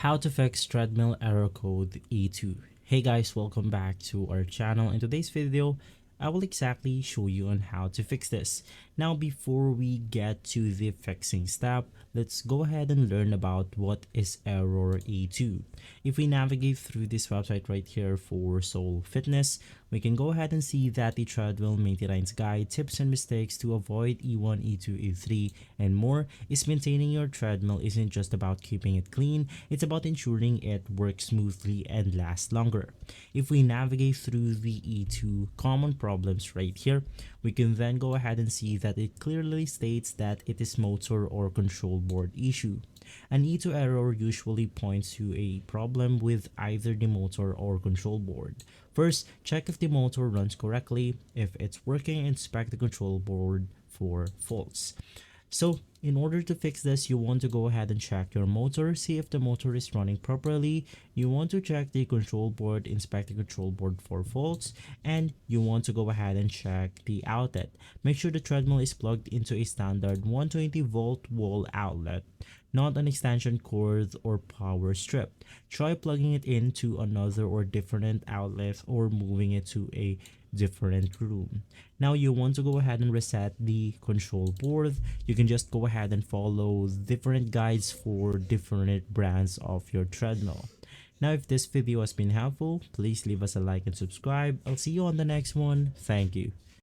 How to fix treadmill error code E2. Hey guys, welcome back to our channel. In today's video, I will exactly show you on how to fix this. Now before we get to the fixing step, let's go ahead and learn about what is error E2. If we navigate through this website right here for Soul Fitness, we can go ahead and see that the treadmill maintenance guide, tips and mistakes to avoid E1, E2, E3 and more is maintaining your treadmill isn't just about keeping it clean, it's about ensuring it works smoothly and lasts longer. If we navigate through the E2 common problems right here, we can then go ahead and see that it clearly states that it is motor or control board issue. An E2 error usually points to a problem with either the motor or control board. First, check if the motor runs correctly. If it's working, inspect the control board for faults. So in order to fix this, you want to go ahead and check your motor, see if the motor is running properly. You want to check the control board, inspect the control board for faults, and you want to go ahead and check the outlet. Make sure the treadmill is plugged into a standard 120 volt wall outlet, not an extension cord or power strip. Try plugging it into another or different outlet or moving it to a different room. Now you want to go ahead and reset the control board. You can just go ahead and follow different guides for different brands of your treadmill. Now if this video has been helpful, please leave us a like and subscribe. I'll see you on the next one. Thank you.